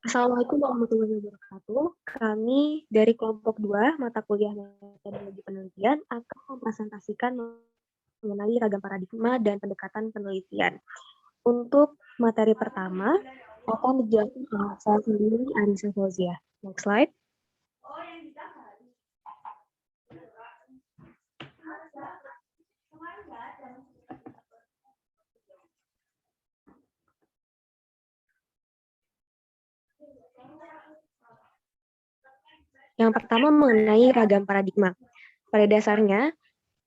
Assalamualaikum warahmatullahi wabarakatuh. Kami dari kelompok 2 mata kuliah metodologi penelitian akan mempresentasikan mengenai ragam paradigma dan pendekatan penelitian. Untuk materi pertama akan dijelaskan oleh saya sendiri, Anissa Fauzia. Next slide. Yang pertama mengenai ragam paradigma. Pada dasarnya,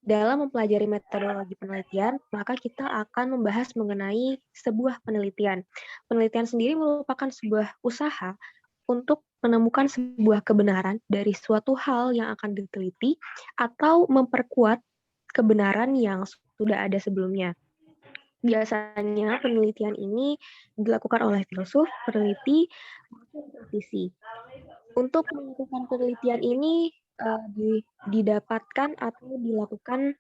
dalam mempelajari metodologi penelitian, maka kita akan membahas mengenai sebuah penelitian. Penelitian sendiri merupakan sebuah usaha untuk menemukan sebuah kebenaran dari suatu hal yang akan diteliti atau memperkuat kebenaran yang sudah ada sebelumnya. Biasanya penelitian ini dilakukan oleh filsuf, peneliti, maupun praktisi. Untuk melakukan penelitian ini didapatkan atau dilakukan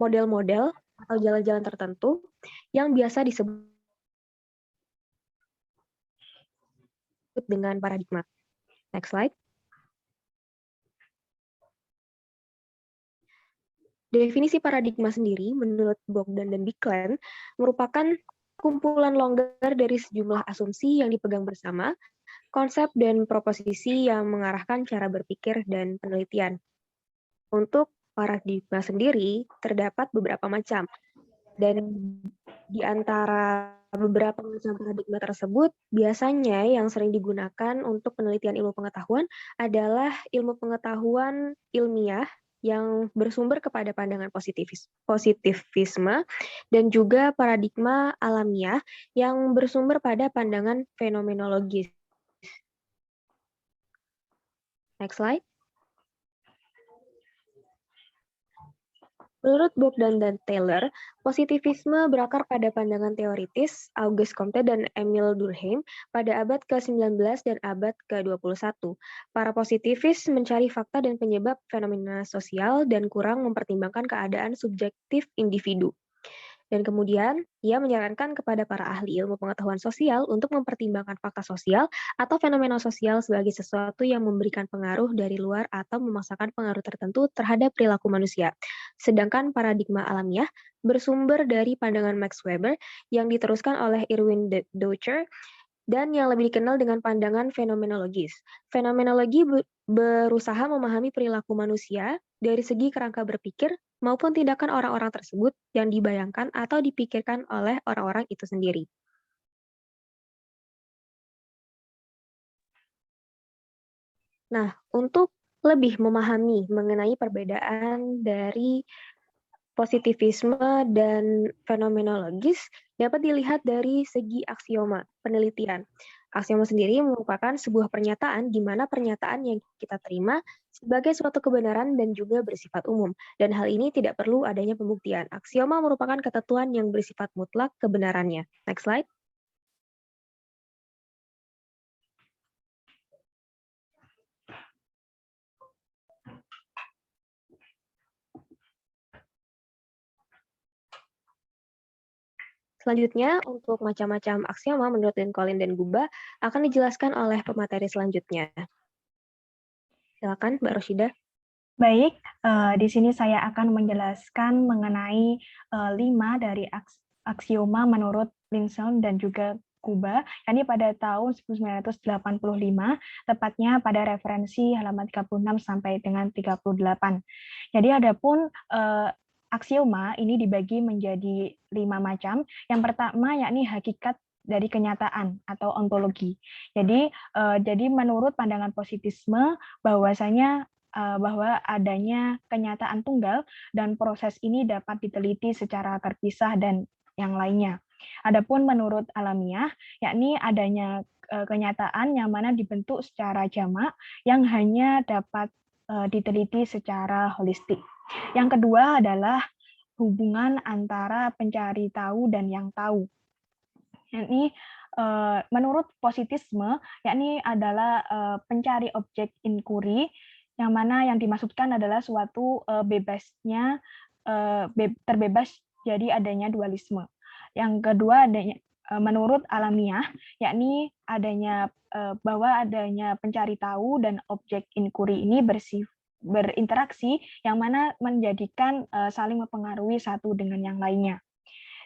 model-model atau jalan-jalan tertentu yang biasa disebut dengan paradigma. Next slide. Definisi paradigma sendiri menurut Bogdan dan Biklen merupakan kumpulan longgar dari sejumlah asumsi yang dipegang bersama, konsep dan proposisi yang mengarahkan cara berpikir dan penelitian. Untuk paradigma sendiri terdapat beberapa macam, dan di antara beberapa macam paradigma tersebut, biasanya yang sering digunakan untuk penelitian ilmu pengetahuan adalah ilmu pengetahuan ilmiah yang bersumber kepada pandangan positivisme dan juga paradigma alamiah yang bersumber pada pandangan fenomenologis. Next slide. Menurut Bogdan dan Taylor, positivisme berakar pada pandangan teoritis Auguste Comte dan Emile Durkheim pada abad ke-19 dan abad ke-21. Para positivis mencari fakta dan penyebab fenomena sosial dan kurang mempertimbangkan keadaan subjektif individu. Dan kemudian, ia menyarankan kepada para ahli ilmu pengetahuan sosial untuk mempertimbangkan fakta sosial atau fenomena sosial sebagai sesuatu yang memberikan pengaruh dari luar atau memaksakan pengaruh tertentu terhadap perilaku manusia. Sedangkan paradigma alamiah bersumber dari pandangan Max Weber yang diteruskan oleh Irwin Dutcher dan yang lebih dikenal dengan pandangan fenomenologis. Fenomenologi berusaha memahami perilaku manusia dari segi kerangka berpikir maupun tindakan orang-orang tersebut yang dibayangkan atau dipikirkan oleh orang-orang itu sendiri. Nah, untuk lebih memahami mengenai perbedaan dari positivisme dan fenomenologis dapat dilihat dari segi aksioma penelitian. Aksioma sendiri merupakan sebuah pernyataan di mana pernyataan yang kita terima sebagai suatu kebenaran dan juga bersifat umum. Dan hal ini tidak perlu adanya pembuktian. Aksioma merupakan ketentuan yang bersifat mutlak kebenarannya. Next slide. Selanjutnya, untuk macam-macam aksioma menurut Lincoln dan Guba akan dijelaskan oleh pemateri selanjutnya. Silakan, Mbak Roshida. Baik, di sini saya akan menjelaskan mengenai 5 dari aksioma menurut Lincoln dan juga Guba, yakni pada tahun 1985, tepatnya pada referensi halaman 36 sampai dengan 38. Jadi adapun aksioma ini dibagi menjadi 5 macam. Yang pertama yakni hakikat dari kenyataan atau ontologi. Jadi menurut pandangan positisme bahwasanya bahwa adanya kenyataan tunggal dan proses ini dapat diteliti secara terpisah dan yang lainnya. Adapun menurut alamiah, yakni adanya kenyataan yang mana dibentuk secara jamak yang hanya dapat diteliti secara holistik. Yang kedua adalah hubungan antara pencari tahu dan yang tahu. Yakni menurut positisme, yakni adalah pencari objek inquiry, yang mana yang dimaksudkan adalah suatu terbebas jadi adanya dualisme. Yang kedua menurut alamiah, yakni bahwa adanya pencari tahu dan objek inquiry ini berinteraksi yang mana menjadikan saling mempengaruhi satu dengan yang lainnya.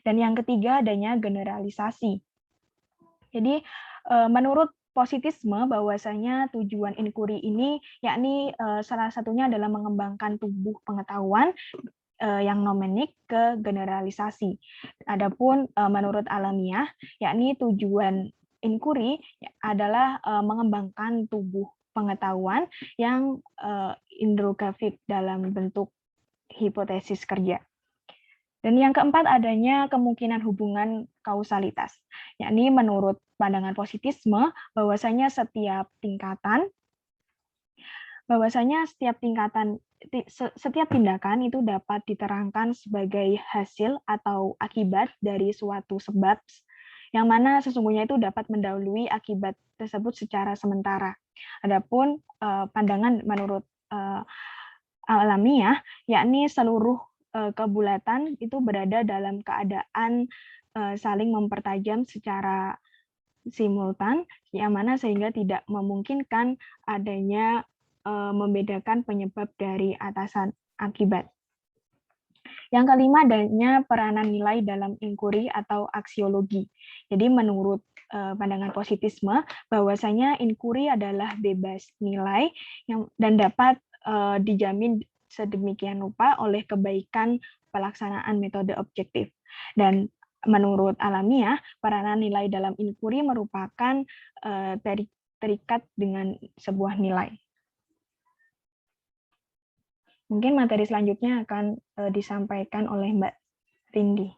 Dan yang ketiga adanya generalisasi. Jadi menurut positisme bahwasanya tujuan inquiry ini yakni salah satunya adalah mengembangkan tubuh pengetahuan yang nomenik ke generalisasi. Adapun menurut alamiah yakni tujuan inquiry adalah mengembangkan tubuh pengetahuan yang interrogatif dalam bentuk hipotesis kerja. Dan yang keempat adanya kemungkinan hubungan kausalitas, yakni menurut pandangan positisme bahwasanya setiap tindakan itu dapat diterangkan sebagai hasil atau akibat dari suatu sebab yang mana sesungguhnya itu dapat mendahului akibat tersebut secara sementara. Adapun pandangan menurut alamiah yakni seluruh kebulatan itu berada dalam keadaan saling mempertajam secara simultan, yang mana sehingga tidak memungkinkan adanya membedakan penyebab dari atasan akibat. Yang kelima adanya peranan nilai dalam inquiry atau aksiologi. Jadi menurut pandangan positisme bahwasanya inquiry adalah bebas nilai dan dapat dijamin sedemikian rupa oleh kebaikan pelaksanaan metode objektif. Dan menurut alamiah, peranan nilai dalam inquiry merupakan terikat dengan sebuah nilai. Mungkin materi selanjutnya akan disampaikan oleh Mbak Rindi.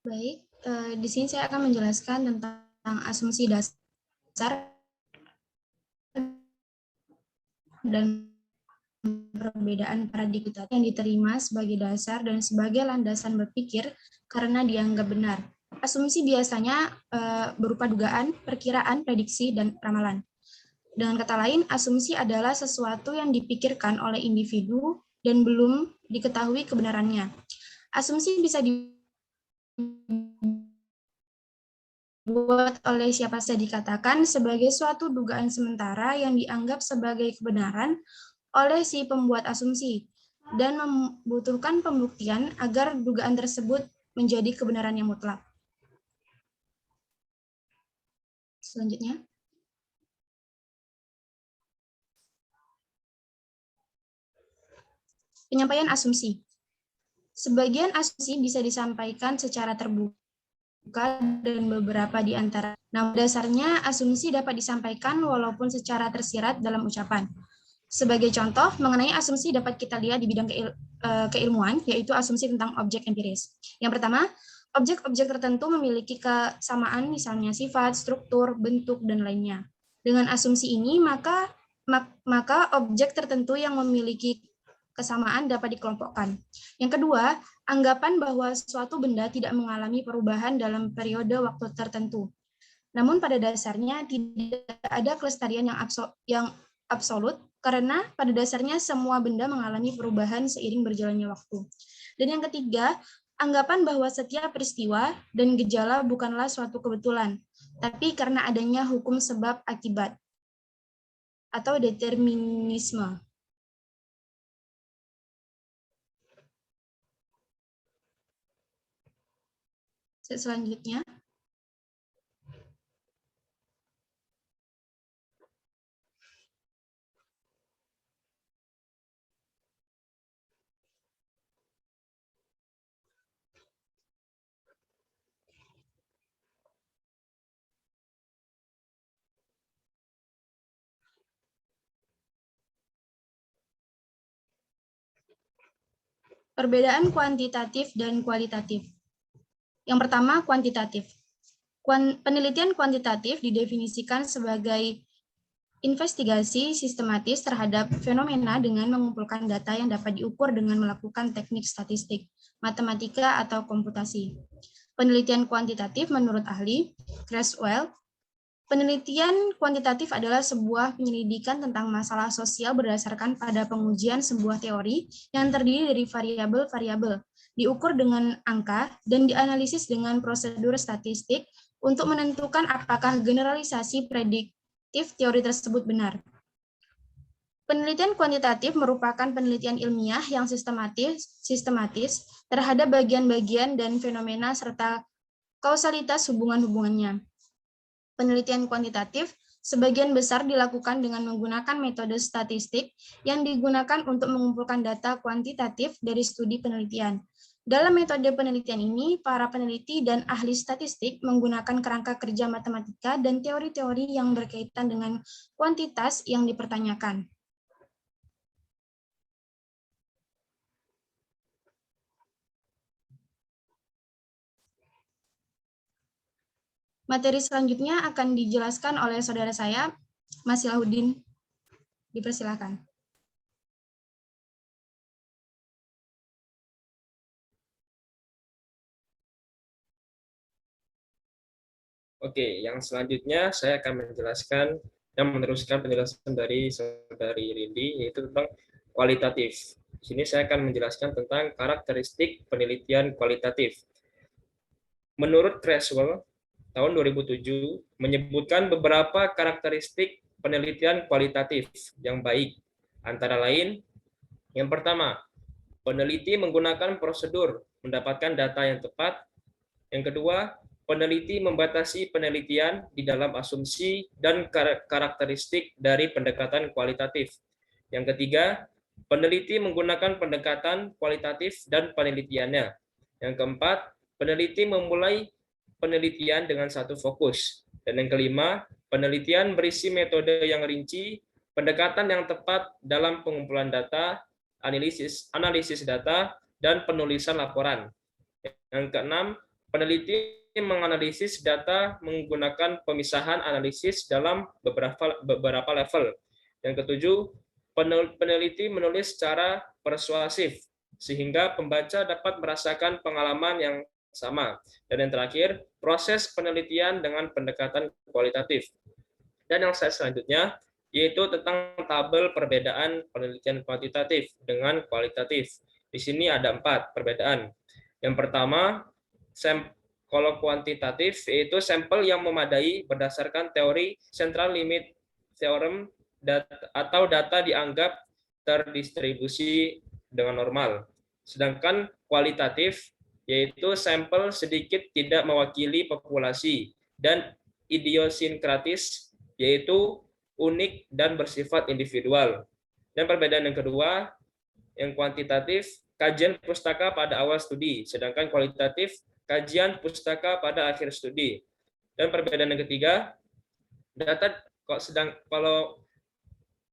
Baik, di sini saya akan menjelaskan tentang asumsi dasar dan perbedaan paradigma yang diterima sebagai dasar dan sebagai landasan berpikir karena dianggap benar. Asumsi biasanya berupa dugaan, perkiraan, prediksi, dan ramalan. Dengan kata lain, asumsi adalah sesuatu yang dipikirkan oleh individu dan belum diketahui kebenarannya. Asumsi bisa dibuat oleh siapa saja dikatakan sebagai suatu dugaan sementara yang dianggap sebagai kebenaran oleh si pembuat asumsi dan membutuhkan pembuktian agar dugaan tersebut menjadi kebenaran yang mutlak. Selanjutnya. Penyampaian asumsi. Sebagian asumsi bisa disampaikan secara terbuka dan beberapa di antara. Nah, dasarnya asumsi dapat disampaikan walaupun secara tersirat dalam ucapan. Sebagai contoh, mengenai asumsi dapat kita lihat di bidang keilmuan, yaitu asumsi tentang objek empiris. Yang pertama, objek-objek tertentu memiliki kesamaan, misalnya sifat, struktur, bentuk, dan lainnya. Dengan asumsi ini, maka objek tertentu yang memiliki kesamaan dapat dikelompokkan. Yang kedua, anggapan bahwa suatu benda tidak mengalami perubahan dalam periode waktu tertentu. Namun pada dasarnya tidak ada kelestarian yang absolut, karena pada dasarnya semua benda mengalami perubahan seiring berjalannya waktu. Dan yang ketiga, anggapan bahwa setiap peristiwa dan gejala bukanlah suatu kebetulan, tapi karena adanya hukum sebab akibat atau determinisme. Selanjutnya. Perbedaan kuantitatif dan kualitatif. Yang pertama, kuantitatif. Penelitian kuantitatif didefinisikan sebagai investigasi sistematis terhadap fenomena dengan mengumpulkan data yang dapat diukur dengan melakukan teknik statistik, matematika, atau komputasi. Penelitian kuantitatif menurut ahli Creswell Penelitian kuantitatif adalah sebuah penyelidikan tentang masalah sosial berdasarkan pada pengujian sebuah teori yang terdiri dari variabel-variabel, diukur dengan angka, dan dianalisis dengan prosedur statistik untuk menentukan apakah generalisasi prediktif teori tersebut benar. Penelitian kuantitatif merupakan penelitian ilmiah yang sistematis terhadap bagian-bagian dan fenomena serta kausalitas hubungan-hubungannya. Penelitian kuantitatif sebagian besar dilakukan dengan menggunakan metode statistik yang digunakan untuk mengumpulkan data kuantitatif dari studi penelitian. Dalam metode penelitian ini, para peneliti dan ahli statistik menggunakan kerangka kerja matematika dan teori-teori yang berkaitan dengan kuantitas yang dipertanyakan. Materi selanjutnya akan dijelaskan oleh saudara saya, Mas Silahudin. Dipersilakan. Oke, yang selanjutnya saya akan menjelaskan yang meneruskan penjelasan dari saudari Rindi, yaitu tentang kualitatif. Di sini saya akan menjelaskan tentang karakteristik penelitian kualitatif. Menurut Creswell, tahun 2007, menyebutkan beberapa karakteristik penelitian kualitatif yang baik. Antara lain, yang pertama, peneliti menggunakan prosedur mendapatkan data yang tepat. Yang kedua, peneliti membatasi penelitian di dalam asumsi dan karakteristik dari pendekatan kualitatif. Yang ketiga, peneliti menggunakan pendekatan kualitatif dan penelitiannya. Yang keempat, peneliti memulai penelitian dengan satu fokus. Dan yang kelima, penelitian berisi metode yang rinci, pendekatan yang tepat dalam pengumpulan data, analisis data, dan penulisan laporan. Yang keenam, peneliti menganalisis data menggunakan pemisahan analisis dalam beberapa level. Yang ketujuh, peneliti menulis secara persuasif, sehingga pembaca dapat merasakan pengalaman yang sama. Dan yang terakhir, proses penelitian dengan pendekatan kualitatif. Dan yang selanjutnya, yaitu tentang tabel perbedaan penelitian kuantitatif dengan kualitatif. Di sini ada 4 perbedaan. Yang pertama, kalau kuantitatif yaitu sampel yang memadai berdasarkan teori central limit theorem atau data dianggap terdistribusi dengan normal. Sedangkan kualitatif yaitu sampel sedikit tidak mewakili populasi dan idiosinkratis yaitu unik dan bersifat individual. Dan perbedaan yang kedua, yang kuantitatif kajian pustaka pada awal studi, sedangkan kualitatif kajian pustaka pada akhir studi. Dan perbedaan yang ketiga, kalau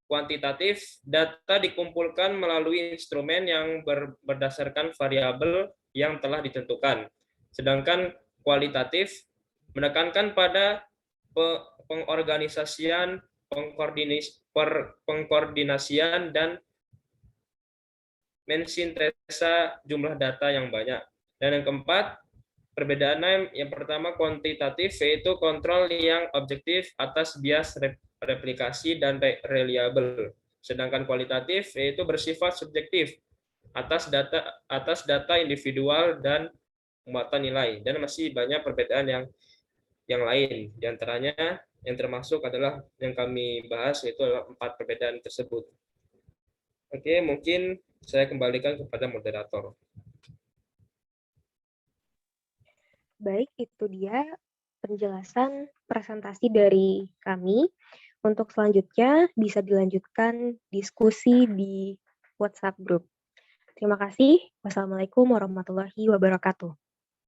kuantitatif, data dikumpulkan melalui instrumen yang berdasarkan variabel yang telah ditentukan. Sedangkan kualitatif menekankan pada pengorganisasian, pengkoordinasian, dan mensintesa jumlah data yang banyak. Dan yang keempat, perbedaannya yang pertama kuantitatif yaitu kontrol yang objektif atas bias replikasi dan reliable. Sedangkan kualitatif yaitu bersifat subjektif atas data individual dan muatan nilai. Dan masih banyak perbedaan yang lain. Di antaranya yang termasuk adalah yang kami bahas yaitu 4 perbedaan tersebut. Oke, mungkin saya kembalikan kepada moderator. Baik, itu dia penjelasan presentasi dari kami. Untuk selanjutnya bisa dilanjutkan diskusi di WhatsApp group. Terima kasih. Wassalamualaikum warahmatullahi wabarakatuh.